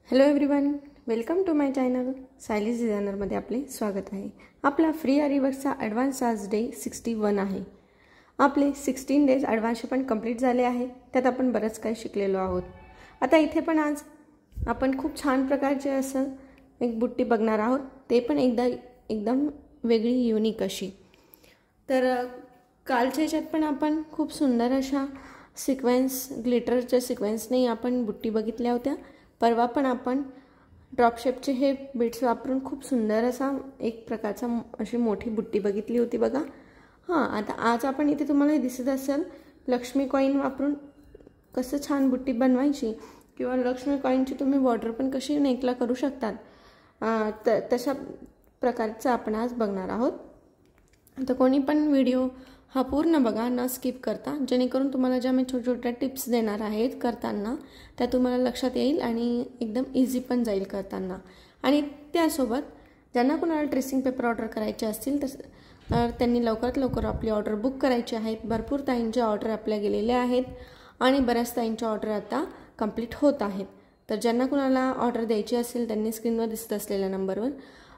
Hello everyone, welcome to my channel. Sayali's डिझायनरमध्ये आपले स्वागत आहे. आपला फ्री आरीवर्कचा ॲडव्हान्स आज डे 61 आहे. आपले 16 डेज ॲडव्हान्सचे पण कंप्लीट झाले आहे. त्यात आपण बरंच काही शिकलेलो आहोत. आता इथे पण आज आपण खूप छान प्रकारचे असं एक बुट्टी बघणार आहोत. ते पण एकदम वेगळी युनिक अशी. तर कालच्या ह्याच्यात पण आपण खूप सुंदर अशा सिक्वेन्स ग्लिटरच्या सिक्वेन्सने आपण बुट्टी बघितल्या होत्या. परवा पण आपण ड्रॉप शेपचे हे बीट्स वापरून खूप सुंदर असा एक प्रकारचा अशी मोठी बुट्टी बघितली होती बघा. आता आज आपण इथे तुम्हाला दिसत असेल लक्ष्मी कॉईन वापरून कसं छान बुट्टी बनवायची किंवा लक्ष्मी कॉईनची तुम्ही बॉर्डर पण कशी नेकला करू शकतात तशा प्रकारचं आपण आज बघणार आहोत. तर कोणी पण व्हिडिओ हा पूर्ण बघा, न स्किप करता, जेणेकरून तुम्हाला ज्या मी छोट्या छोट्या टिप्स देणार आहेत करताना त्या तुम्हाला लक्षात येईल आणि एकदम इझी पण जाईल करताना. आणि त्यासोबत ज्यांना कोणाला ट्रेसिंग पेपर ऑर्डर करायचे असतील तर त्यांनी लवकरात लवकर आपली ऑर्डर बुक करायची आहेत. भरपूर ताईंच्या ऑर्डर आपल्या गेलेल्या आहेत आणि बऱ्याच ताईंच्या ऑर्डर आता कंप्लीट होत आहेत. तर ज्यांना कोणाला ऑर्डर द्यायची असेल त्यांनी स्क्रीनवर दिसत असलेल्या नंबरवर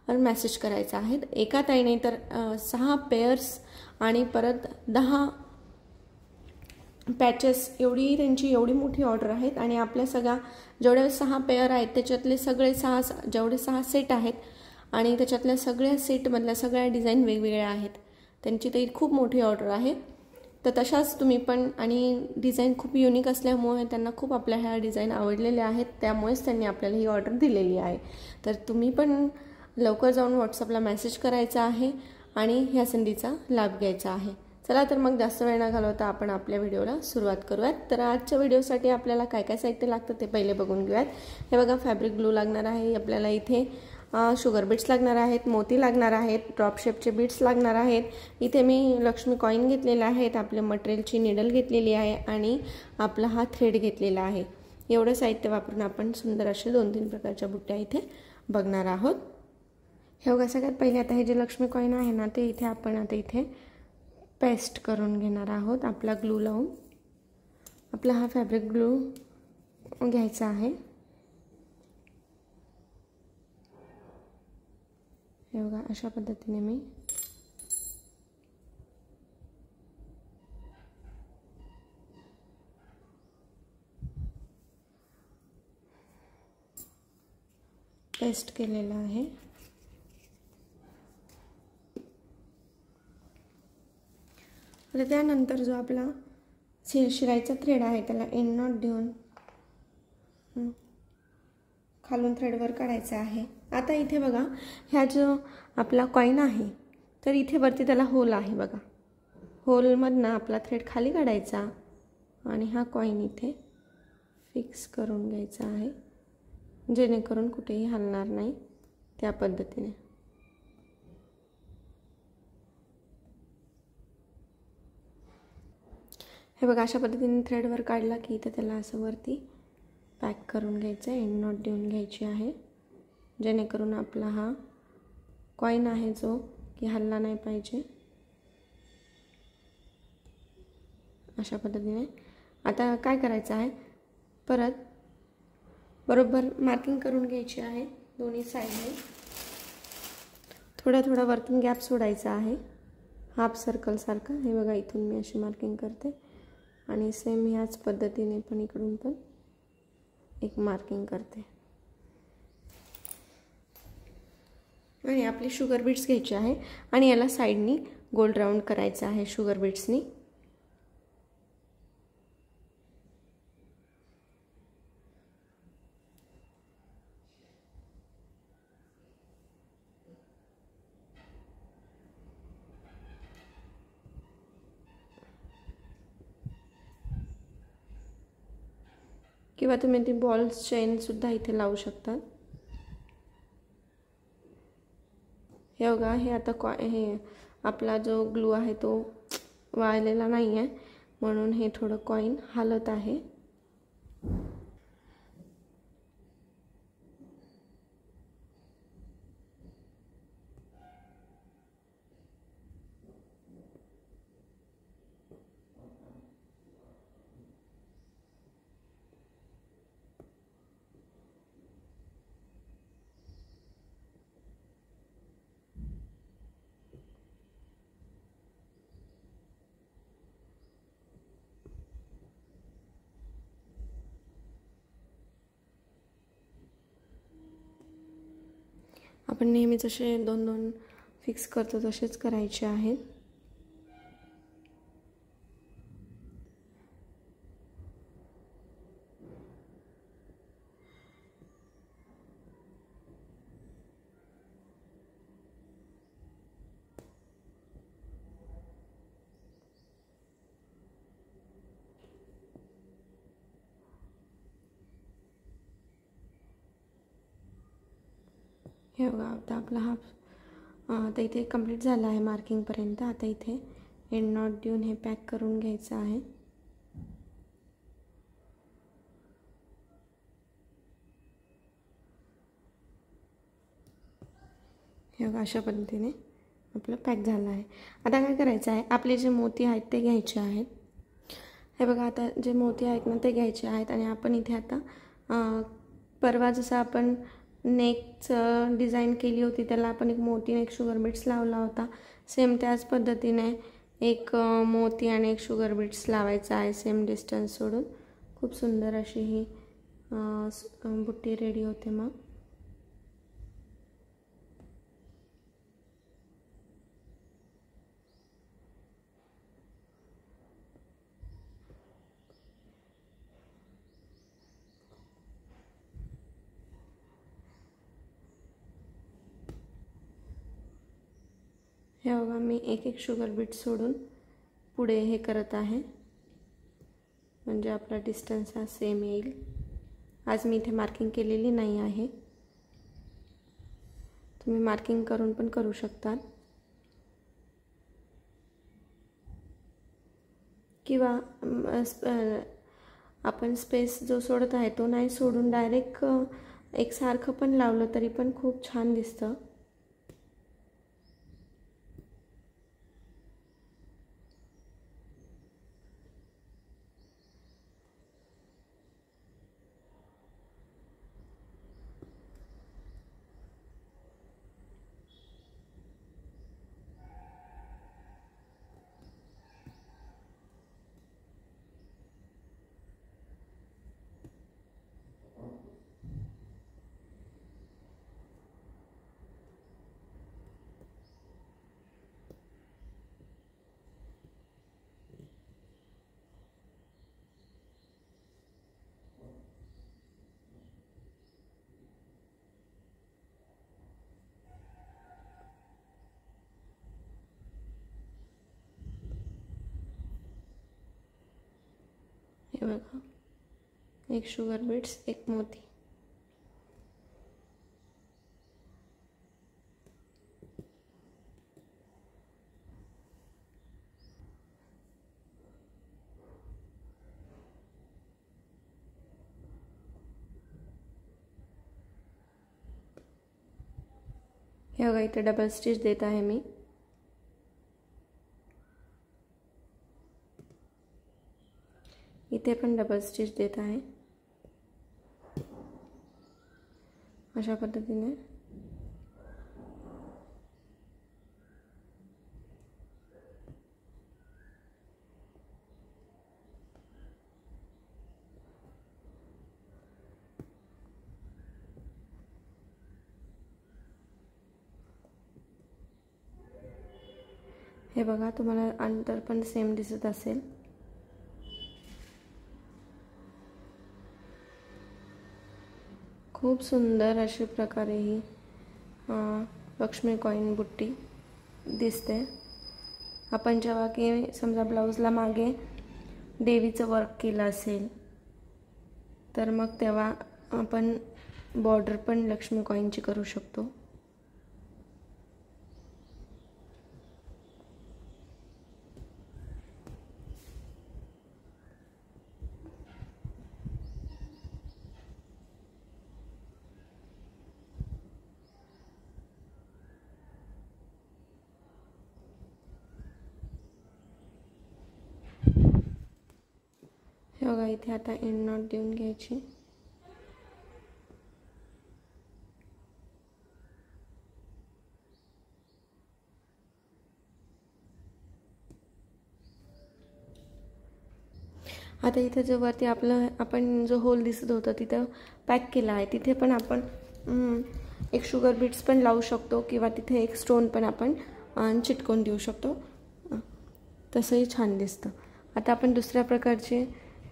मेसेज करायचा आहे. एका ताईने तर 6 पेअर्स आणि परत 10 पॅचेस एवढी मोठी ऑर्डर आहेत. आणि आपल्या सगळ्या जेवढे 6 पेअर आहेत त्याच्यातले सगळे 6 सेट आहेत आणि त्याच्यातल्या सगळ्या सेटमधल्या सगळ्या डिझाईन वेगवेगळ्या आहेत. त्यांची तर खूप मोठी ऑर्डर आहे. तर तशाच तुम्ही पण, आणि डिझाईन खूप युनिक असल्यामुळे त्यांना खूप आपल्या ह्या डिझाईन आवडलेल्या आहेत, त्यामुळेच त्यांनी आपल्याला ही ऑर्डर दिलेली आहे. तर तुम्ही पण लवकर जाऊन व्हॉट्सअपला मेसेज करायचा आहे आणि ह्या संधीचा लाभ घ्यायचा आहे. चला तर मग जास्त वेळ न घालवता आपण आपल्या व्हिडिओला सुरुवात करूयात. तर आजच्या व्हिडिओसाठी आपल्याला काय काय साहित्य लागतं ते पहिले बघून घेऊयात. हे बघा, फॅब्रिक ग्लू लागणार आहे आपल्याला, इथे शुगर बीट्स लागणार आहेत, मोती लागणार आहेत, ड्रॉप शेपचे बीट्स लागणार आहेत. इथे मी लक्ष्मी कॉईन घेतलेले आहेत, आपल्या मटेरियलची निडल घेतलेली आहे आणि आपला हा थ्रेड घेतलेला आहे. एवढं साहित्य वापरून आपण सुंदर असे 2-3 प्रकारच्या बुट्ट्या इथे बघणार आहोत. हे बघा, सगळ्यात पहिले आता हे जे लक्ष्मी कॉईन आहे ना ते इथे आपण आता इथे पेस्ट करून घेणार आहोत. आपला ग्लू लावून आपला हा फॅब्रिक ग्लू घ्यायचा आहे. हे बघा, अशा पद्धतीने मी पेस्ट केलेलं आहे. आता त्यानंतर जो आपला शिरायचा थ्रेड आहे त्याला एंड नॉट देऊन खालून थ्रेडवर काढायचा आहे. आता इथे बघा, ह्या जो आपला कॉईन आहे तर इथे वरती त्याला होल आहे बघा. होलमधनं आपला थ्रेड खाली काढायचा आणि हा कॉईन इथे फिक्स करून घ्यायचा आहे, जेणेकरून कुठेही हलणार नाही. त्या पद्धतीने हे बघा, अशा पद्धतीने थ्रेडवर काढला की इथे त्याला असं वरती पॅक करून घ्यायचं आहे. एंड नॉट देऊन घ्यायची आहे, जेणेकरून आपला हा कॉईन आहे जो की हलला नाही पाहिजे. अशा पद्धतीने आता काय करायचं आहे, परत बरोबर मार्किंग करून घ्यायची आहे दोन्ही साईडने. थोडा वरतून गॅप सोडायचा आहे, हाफ सर्कल सारखा. हे बघा, इथून मी अशी मार्किंग करते आणि सेम ह्याच पद्धतीने पण इकडून पण एक मार्किंग करते. आणि आपली शुगर बीट्स घ्यायची आहे आणि याला साईडनी गोल्ड राऊंड करायचं आहे शुगर बीट्सनी. किंवा तुम्ही ती बॉल्स चेन सुद्धा इथे लावू शकता. हे बघा, हे आता हे आपला जो ग्लू आहे तो वाळलेला नाही आहे, म्हणून हे थोडं कॉईन हालत आहे. आपण नेहमी जसे 2-2 फिक्स करतो तसेच करायचे आहेत. हे बघा, आता आपला हा आता इथे कंप्लीट झाला आहे मार्किंगपर्यंत. आता इथे एंड नॉट देऊन हे पॅक करून घ्यायचं आहे. हे बघा, अशा पद्धतीने आपलं पॅक झालं आहे. आता काय करायचं आहे, आपले जे मोती आहेत ते घ्यायचे आहेत. हे बघा, आता जे मोती आहेत ना ते घ्यायचे आहेत आणि आपण इथे आता परवा जसं आपण नेकचं डिझाईन केली होती त्याला आपण एक मोती आणि एक शुगर बीट्स लावला होता. सेम त्याच पद्धतीने एक मोती आणि एक शुगर बीट्स लावायचा आहे, सेम डिस्टन्स सोडून. खूप सुंदर अशी ही बुट्टी रेडी होते. मग हे बघा, मी एक शुगर बीट सोडून पुढे हे करत आहे, म्हणजे आपला डिस्टन्स हा सेम येईल. आज मी इथे मार्किंग केलेली नाही आहे, तुम्ही मार्किंग करून पण करू शकता, किंवा आपण स्पेस जो सोडत आहे तो नाही सोडून डायरेक्ट एकसारखं पण लावलं तरी पण खूप छान दिसतं. हे बघा, एक शुगर बीट्स, एक मोती. हे बघा, इथे डबल स्टिच देत आहे मी. इथे पण डबल स्टिच देत आहे. अशा पद्धतीने हे बघा, तुम्हाला अंतर पण सेम दिसत असेल. खूप सुंदर अशा प्रकारे ही लक्ष्मी कॉइन बुट्टी दिसते. आपण जेव्हा की समजा ब्लाऊजला मागे देवीचं वर्क केलं असेल तर मग तेव्हा आपण बॉर्डर पण लक्ष्मी कॉइनची करू शकतो. हे बघा, इथे आता एंड नॉट देऊन घ्यायची. आता इथे जो वरती आपण जो होल दिसत होता तिथं पॅक केला आहे, तिथे पण आपण एक शुगर बीट्स पण लावू शकतो किंवा तिथे एक स्टोन पण आपण चिटकवून देऊ शकतो, तसंही छान दिसतं. आता आपण दुसऱ्या प्रकारचे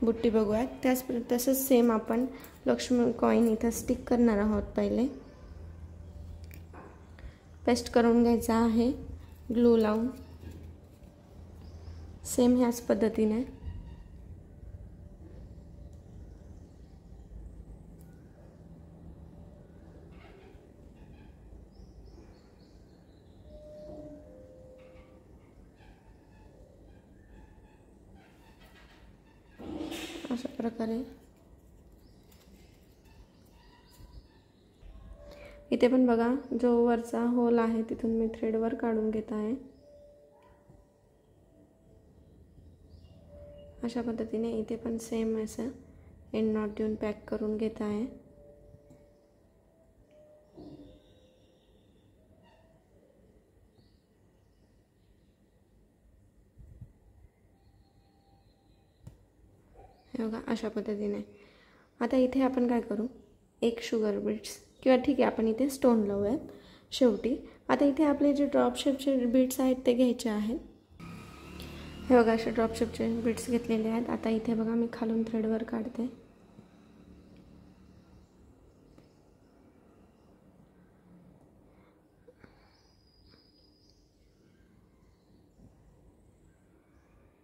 बुट्टी बघूयात. तसंच सेम आपण लक्ष्मी कॉईन इथं स्टिक करणार आहोत. पहिले पेस्ट करून घ्यायचा आहे ग्लू लावून, सेम ह्याच पद्धतीने. अशा प्रकारे इथे पण बघा, जो वरचा होल आहे तिथून मी थ्रेडवर काढून घेत आहे. अशा पद्धतीने इथे पण सेम असं एंड नॉट देऊन पॅक करून घेत आहे. हे बघा अशा पद्धतीने. आता इथे आपण काय करू, एक शुगर बीट्स किंवा ठीक आहे आपण इथे स्टोन लावूयात शेवटी. आता इथे आपले जे ड्रॉप शेपचे बीट्स आहेत ते घ्यायचे आहेत. हे बघा असे ड्रॉप शेपचे बीट्स घेतलेले आहेत. आता इथे बघा मी खालून थ्रेडवर काढते.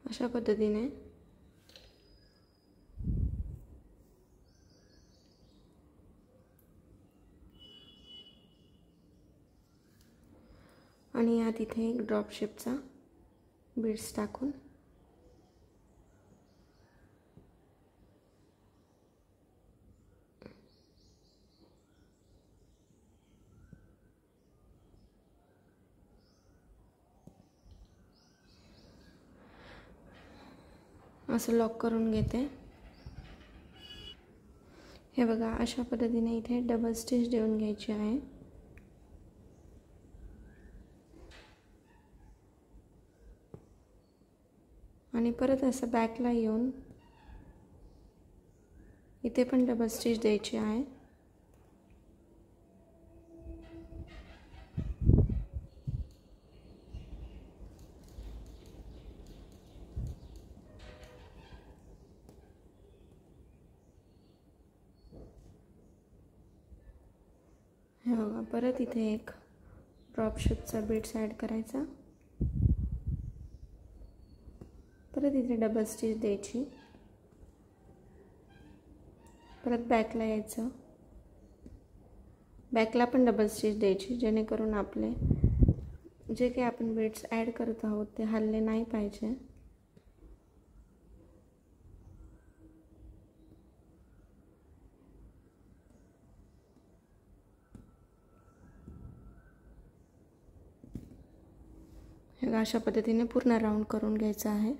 अशा पद्धतीने आणि यात इथे एक ड्रॉप शेपचा बीड्स टाकून असं लॉक करून घेते. हे बघा अशा पद्धतीने इथे डबल स्टिच देऊन घ्यायची आहे. आणि परत असं बॅकला येऊन इथे पण डबल स्टिच द्यायची आहे. हे बघा परत इथे एक ड्रॉप शेपचा बीड्स ॲड करायचा. परत इथे डबल स्टिच द्यायची. परत बॅकला यायचं, बॅकला पण डबल स्टिच द्यायची, जेणेकरून आपले जे काही आपण बीड्स ॲड करत आहोत ते हलले नाही पाहिजे. हे अशा पद्धतीने पूर्ण राऊंड करून घ्यायचं आहे.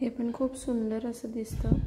हे पण खूप सुंदर असं दिसतं.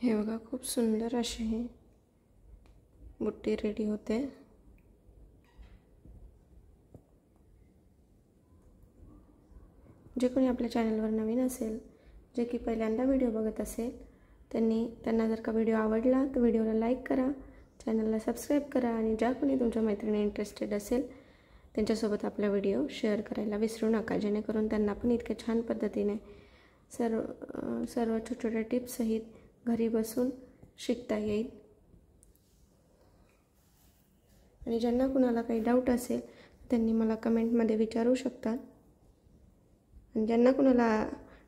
हे बघा खूप सुंदर अशी ही बुट्टी रेडी होते। जे कोणी आपल्या चॅनलवर नवीन असेल, जे की पहिल्यांदा व्हिडिओ बघत असेल, त्यांना जर का व्हिडिओ आवडला तर व्हिडिओला लाईक करा, चॅनलला सबस्क्राईब करा आणि ज्या कोणी तुमच्या मैत्रिणी इंटरेस्टेड असेल त्यांच्यासोबत आपला व्हिडिओ शेअर करायला विसरू नका, जेणेकरून त्यांना पण इतक्या छान पद्धतीने सर्व छोट्या टिप्स सहित घरी बसून शिकता येईल। आणि ज्यांना कुणाला काही डाऊट असेल त्यांनी मला कमेंटमध्ये विचारू शकतात। आणि ज्यांना कुणाला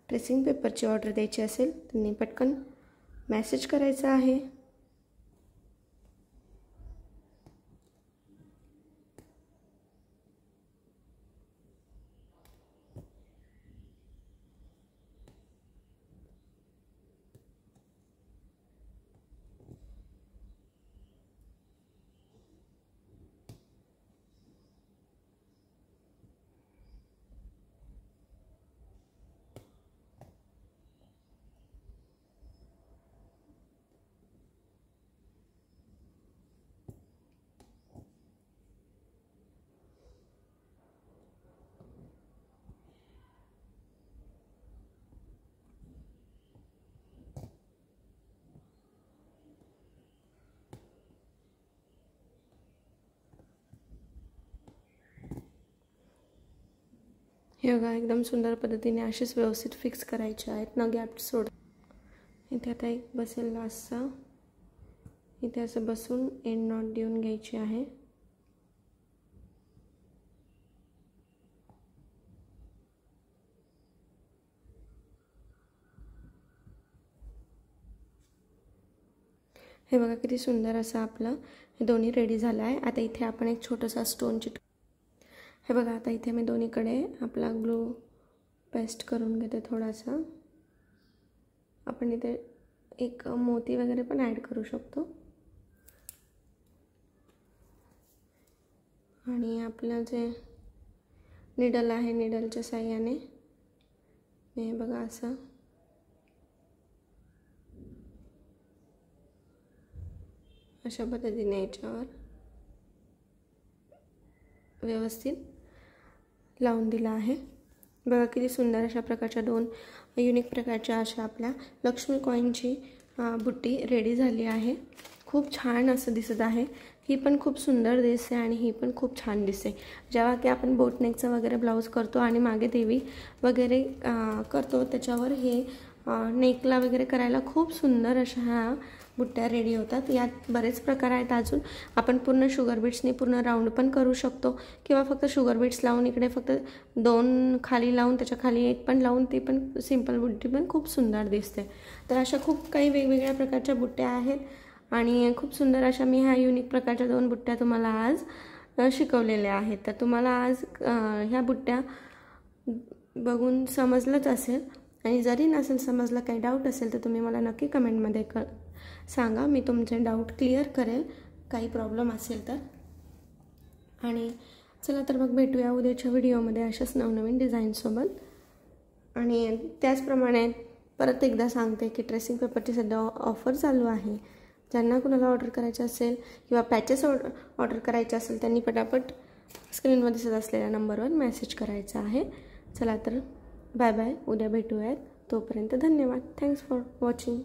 ट्रेसिंग पेपरची ऑर्डर द्यायची असेल त्यांनी पटकन मेसेज करायचा आहे। हे बघा एकदम सुंदर पद्धतीने असेच व्यवस्थित फिक्स करायचे आहेत, न गॅप सोड। इथे आता एक बसेल असा, इथे असं बसून एंड नॉट देऊन घ्यायची आहे। हे बघा किती सुंदर असं आपलं हे दोन्ही रेडी झालं आहे। आता इथे आपण एक छोटासा स्टोन हे बघा, आता इथे मी दोन्हीकडे आपला ग्लू पेस्ट करून घेते थोडासा। आपण इथे एक मोती वगैरे पण ॲड करू शकतो। आणि आपलं जे निडल आहे, निडलच्या साहाय्याने हे बघा असं अशा पद्धतीने याच्यावर व्यवस्थित लावून दिला आहे। बघा किती सुंदर अशा प्रकारच्या दोन युनिक प्रकारच्या अशा आपल्या लक्ष्मी कॉईनची बुट्टी रेडी झाली आहे। खूप छान असं दिसत आहे। ही पण खूप सुंदर दिसते आणि ही पण खूप छान दिसते। जेव्हा की आपण बोटनेकचं वगैरे ब्लाऊज करतो आणि मागे देवी वगैरे करतो, त्याच्यावर हे नेकला वगैरे करायला खूप सुंदर अशा ह्या बुट्ट्या रेडी होतात। यात बरेच प्रकार आहेत। अजून आपण पूर्ण शुगर बीट्सनी पूर्ण राऊंड पण करू शकतो, किंवा फक्त शुगर बीट्स लावून इकडे फक्त दोन खाली लावून त्याच्या खाली एक पण लावून ती पण सिंपल बुट्टी पण खूप सुंदर दिसते। तर अशा खूप काही वेगवेगळ्या प्रकारच्या बुट्ट्या आहेत आणि खूप सुंदर अशा मी ह्या युनिक प्रकारच्या दोन बुट्ट्या तुम्हाला आज शिकवलेल्या आहेत। तर तुम्हाला आज ह्या बुट्ट्या बघून समजलंच असेल, आणि जरी नसेल समजलं, काही डाऊट असेल तर तुम्ही मला नक्की कमेंटमध्ये सांगा, मी तुमचे डाऊट क्लिअर करेल काही प्रॉब्लेम असेल तर। आणि चला तर मग भेटूया उद्याच्या व्हिडिओमध्ये अशाच नवनवीन डिझाईनसोबत। आणि त्याचप्रमाणे परत एकदा सांगते की ट्रेसिंग पेपरची सध्या ऑफर चालू आहे। ज्यांना कुणाला ऑर्डर करायचं असेल किंवा पॅचेस ऑर्डर करायचे असेल त्यांनी पटापट स्क्रीनवर दिसत असलेल्या नंबरवर मेसेज करायचा आहे। चला तर बाय बाय, उद्या भेटूयात, तोपर्यंत धन्यवाद। Thanks for watching.